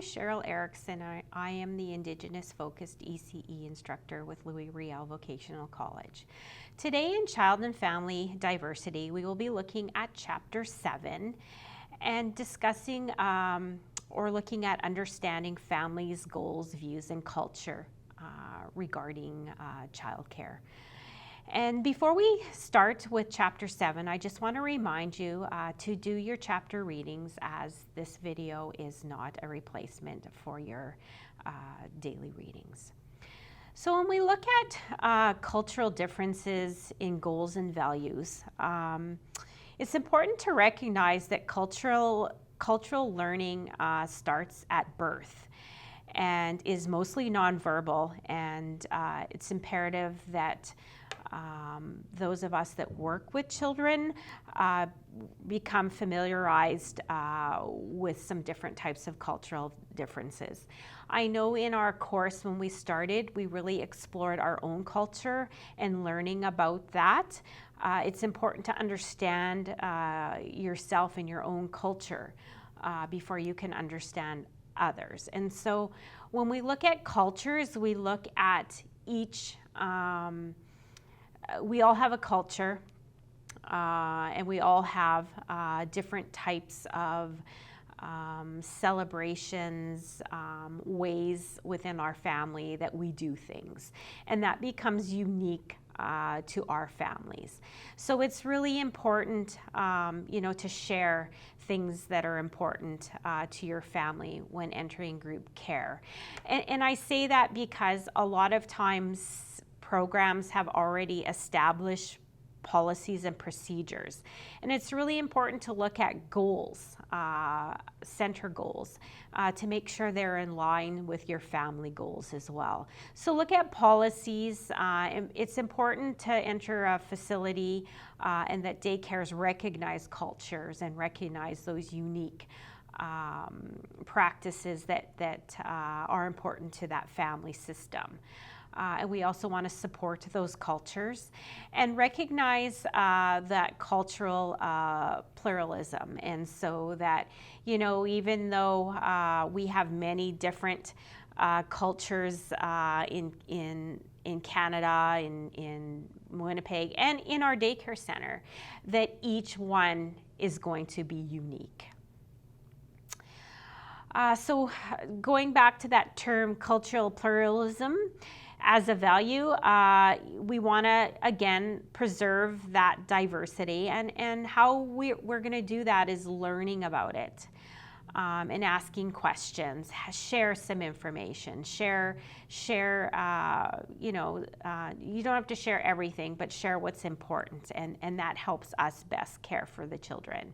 Cheryl Erickson. I am the Indigenous focused ECE instructor with Louis Riel Vocational College. Today in Child and Family Diversity, we will be looking at Chapter 7 and discussing or looking at understanding families, goals, views, and culture regarding childcare. And before we start with Chapter 7, I just want to remind you to do your chapter readings, as this video is not a replacement for your daily readings. So when we look at cultural differences in goals and values, it's important to recognize that cultural learning starts at birth and is mostly nonverbal, and it's imperative that those of us that work with children become familiarized with some different types of cultural differences. I know in our course when we started, we really explored our own culture and learning about that. It's important to understand yourself and your own culture before you can understand others. And so when we look at cultures, we look at each we all have a culture, and we all have different types of celebrations, ways within our family that we do things, and that becomes unique to our families. So it's really important, to share things that are important to your family when entering group care. And I say that because a lot of times programs have already established policies and procedures. And it's really important to look at goals, center goals, to make sure they're in line with your family goals as well. So look at policies. It's important to enter a facility and that daycares recognize cultures and recognize those unique practices that are important to that family system. And we also want to support those cultures and recognize that cultural pluralism. And so that, even though we have many different cultures in Canada, in Winnipeg, and in our daycare center, that each one is going to be unique. So going back to that term, cultural pluralism, as a value, we want to, again, preserve that diversity, and how we're going to do that is learning about it and asking questions, share some information, share you don't have to share everything, but share what's important, and that helps us best care for the children.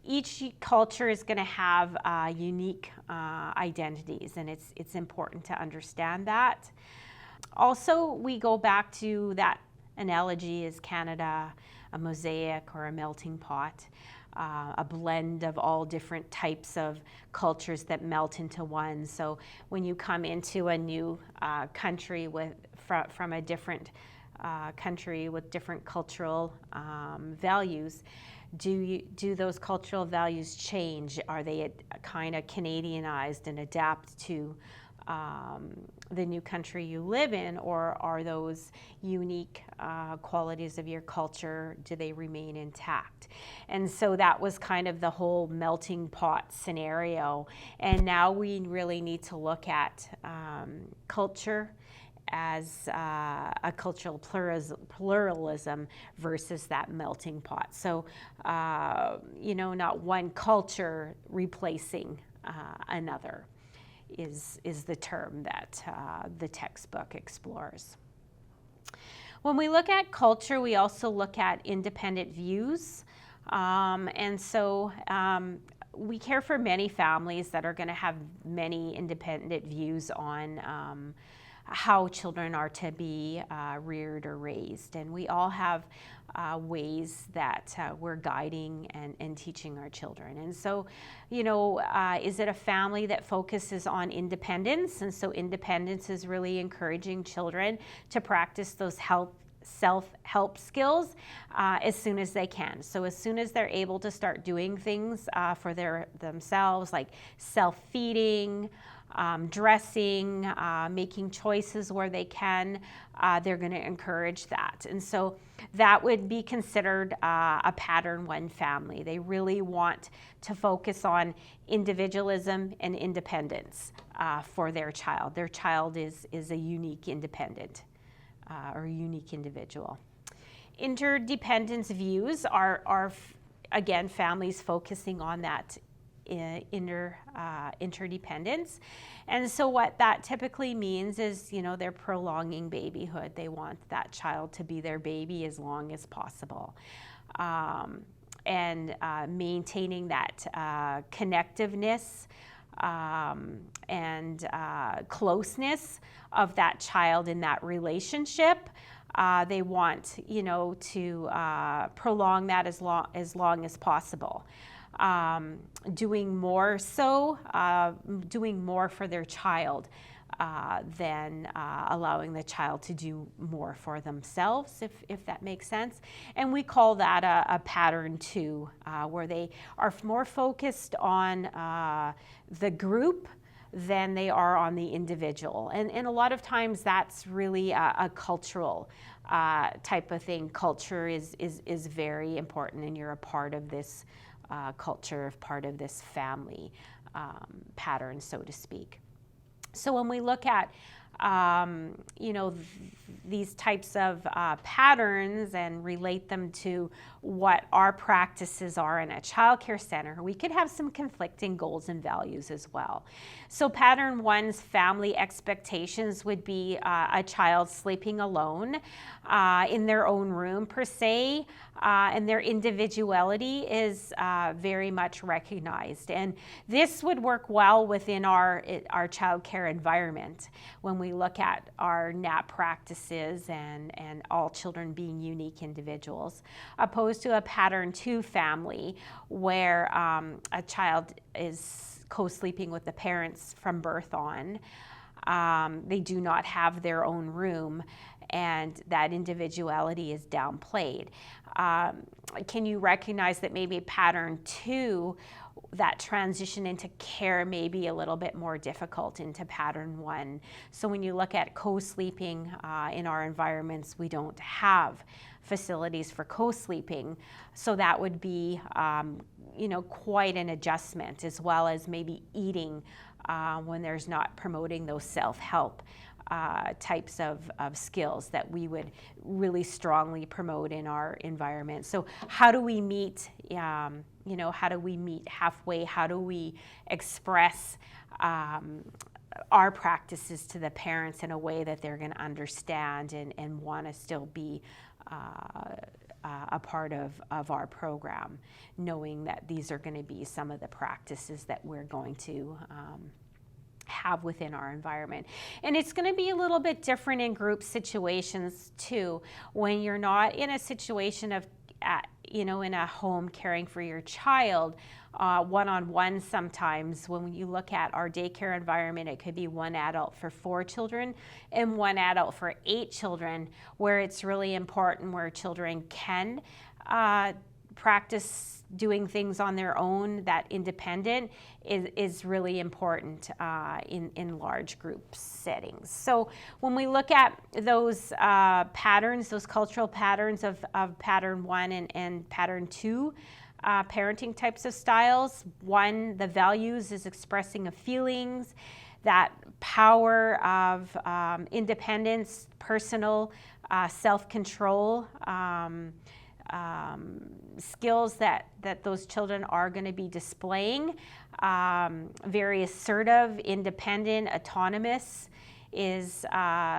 Each culture is going to have unique identities, and it's important to understand that. Also, we go back to that analogy as Canada, a mosaic or a melting pot, a blend of all different types of cultures that melt into one. So when you come into a new country from a different country with different cultural values, do those cultural values change? Are they kind of Canadianized and adapt to the new country you live in, or are those unique qualities of your culture, do they remain intact? And so that was kind of the whole melting pot scenario. And now we really need to look at culture as a cultural pluralism versus that melting pot. So, not one culture replacing another is the term that the textbook explores. When we look at culture, we also look at independent views. And so we care for many families that are going to have many independent views on how children are to be reared or raised. And we all have ways that we're guiding and teaching our children. And so, is it a family that focuses on independence? And so independence is really encouraging children to practice those self-help skills as soon as they can. So as soon as they're able to start doing things for themselves, like self-feeding, dressing, making choices where they can, they're going to encourage that. And so that would be considered a pattern 1 family. They really want to focus on individualism and independence for their child. Their child is a unique independent or unique individual. Interdependence views are again, families focusing on that interdependence. And so what that typically means is, they're prolonging babyhood. They want that child to be their baby as long as possible. And maintaining that connectiveness and closeness of that child in that relationship. They want, to prolong that as long as possible. Doing more for their child than allowing the child to do more for themselves, if that makes sense. And we call that a pattern 2, where they are more focused on the group than they are on the individual. And a lot of times that's really a cultural type of thing. Culture is very important, and you're a part of this culture, part of this family pattern, so to speak. So when we look at these types of patterns and relate them to what our practices are in a childcare center, we could have some conflicting goals and values as well. So pattern 1's family expectations would be a child sleeping alone in their own room per se, and their individuality is very much recognized. And this would work well within our childcare environment when we look at our NAP practices and all children being unique individuals, opposed to a pattern 2 family where a child is co-sleeping with the parents from birth on. They do not have their own room, and that individuality is downplayed. Can you recognize that maybe pattern 2, that transition into care may be a little bit more difficult into pattern 1? So when you look at co-sleeping in our environments, we don't have facilities for co-sleeping. So that would be, quite an adjustment, as well as maybe eating when there's not promoting those self-help types of skills that we would really strongly promote in our environment. So how do we meet, how do we meet halfway? How do we express our practices to the parents in a way that they're going to understand and want to still be a part of our program, knowing that these are going to be some of the practices that we're going to have within our environment. And it's going to be a little bit different in group situations too, when you're not in a situation of in a home caring for your child one-on-one. Sometimes when you look at our daycare environment, it could be 1 adult for 4 children and 1 adult for 8 children, where it's really important where children can practice doing things on their own. That independent is really important in large group settings. So when we look at those patterns, those cultural patterns of pattern 1 and pattern 2, parenting types of styles, 1, the values is expressing of feelings, that power of independence, personal self-control, skills that those children are going to be displaying. Very assertive, independent, autonomous is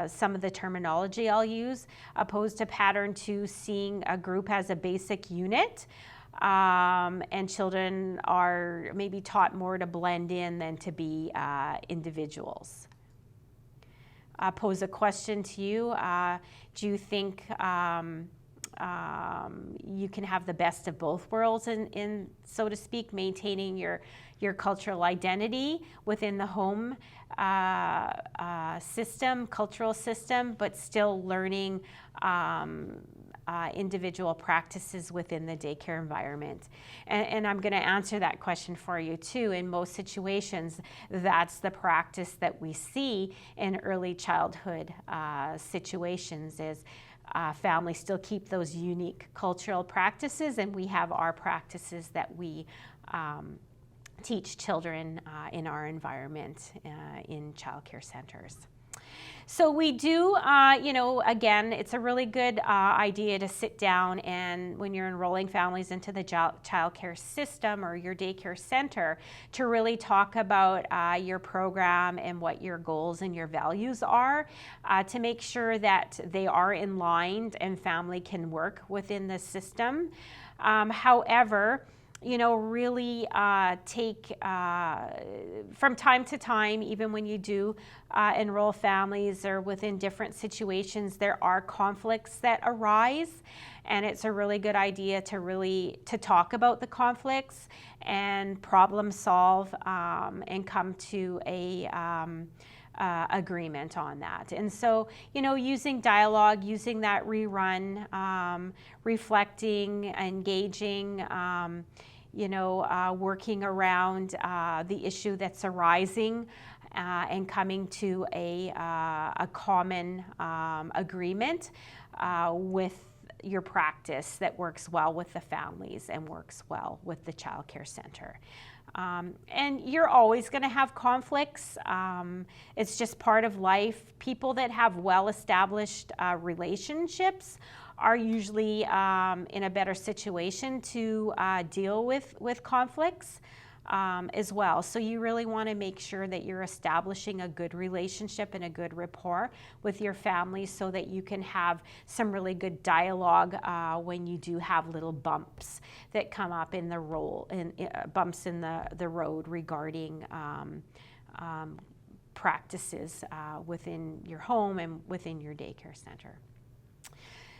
some of the terminology I'll use, opposed to pattern 2, seeing a group as a basic unit. And children are maybe taught more to blend in than to be individuals. Pose a question to you. Do you think you can have the best of both worlds in so to speak, maintaining your cultural identity within the home cultural system, but still learning individual practices within the daycare environment. And I'm going to answer that question for you too. In most situations, that's the practice that we see in early childhood situations is families still keep those unique cultural practices, and we have our practices that we teach children in our environment in childcare centers. So we do, again, it's a really good idea to sit down and when you're enrolling families into the childcare system or your daycare center to really talk about your program and what your goals and your values are to make sure that they are in line and family can work within the system. However, really take from time to time, even when you do enroll families or within different situations, there are conflicts that arise, and it's a really good idea to talk about the conflicts and problem solve and come to a agreement on that. And so, using dialogue, using that rerun, reflecting, engaging, working around the issue that's arising and coming to a common agreement with your practice that works well with the families and works well with the child care center. And you're always going to have conflicts. It's just part of life. People that have well-established relationships are usually in a better situation to deal with conflicts as well. So you really want to make sure that you're establishing a good relationship and a good rapport with your family so that you can have some really good dialogue when you do have little bumps that come up in the bumps in the road regarding practices within your home and within your daycare center.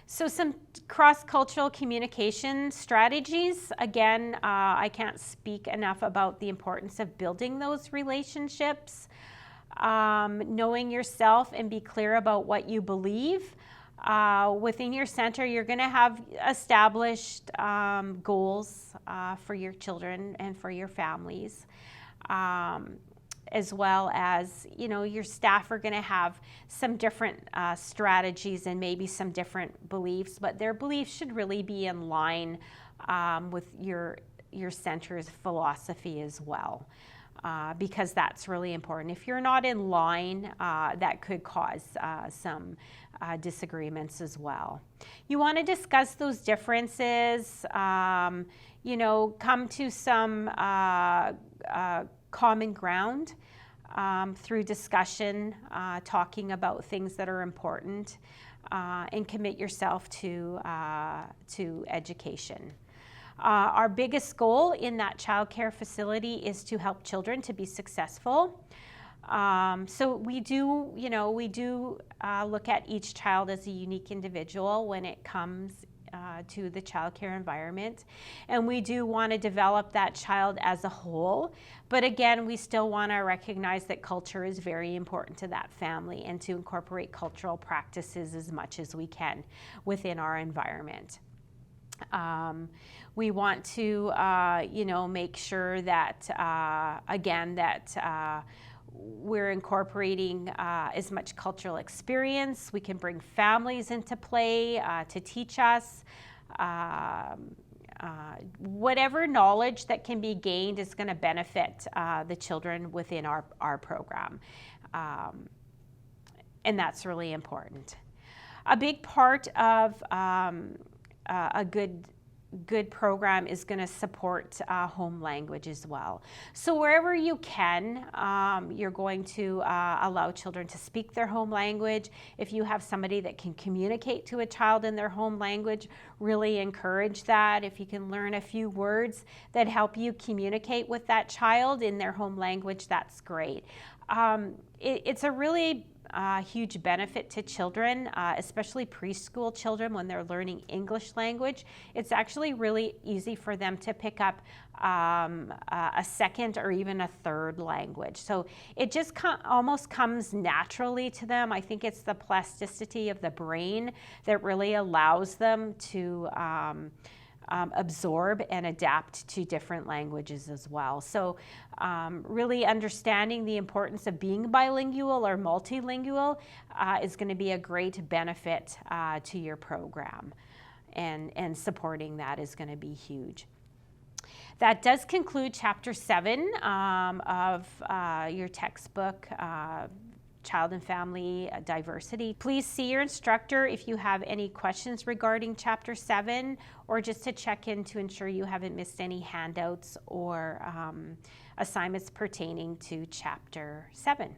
So some cross-cultural communication strategies. Again, I can't speak enough about the importance of building those relationships, knowing yourself and be clear about what you believe. Within your center, you're going to have established goals for your children and for your families. As well as, your staff are going to have some different strategies and maybe some different beliefs, but their beliefs should really be in line with your center's philosophy as well, because that's really important. If you're not in line, that could cause some disagreements as well. You want to discuss those differences, come to some common ground through discussion, talking about things that are important, and commit yourself to education. Our biggest goal in that child care facility is to help children to be successful. So we do look at each child as a unique individual when it comes to the child care environment, and we do want to develop that child as a whole, but again, we still want to recognize that culture is very important to that family and to incorporate cultural practices as much as we can within our environment. We want to make sure that we're incorporating as much cultural experience. We can bring families into play to teach us. Whatever knowledge that can be gained is going to benefit the children within our program. And that's really important. A big part of a good program is going to support home language as well. So wherever you can, you're going to allow children to speak their home language. If you have somebody that can communicate to a child in their home language, really encourage that. If you can learn a few words that help you communicate with that child in their home language, that's great. It's a really huge benefit to children, especially preschool children when they're learning English language. It's actually really easy for them to pick up a second or even a third language. So it just almost comes naturally to them. I think it's the plasticity of the brain that really allows them to absorb and adapt to different languages as well. So really understanding the importance of being bilingual or multilingual is going to be a great benefit to your program, and supporting that is going to be huge. That does conclude Chapter 7 of your textbook, Child and Family Diversity. Please see your instructor if you have any questions regarding Chapter 7, or just to check in to ensure you haven't missed any handouts or assignments pertaining to Chapter 7.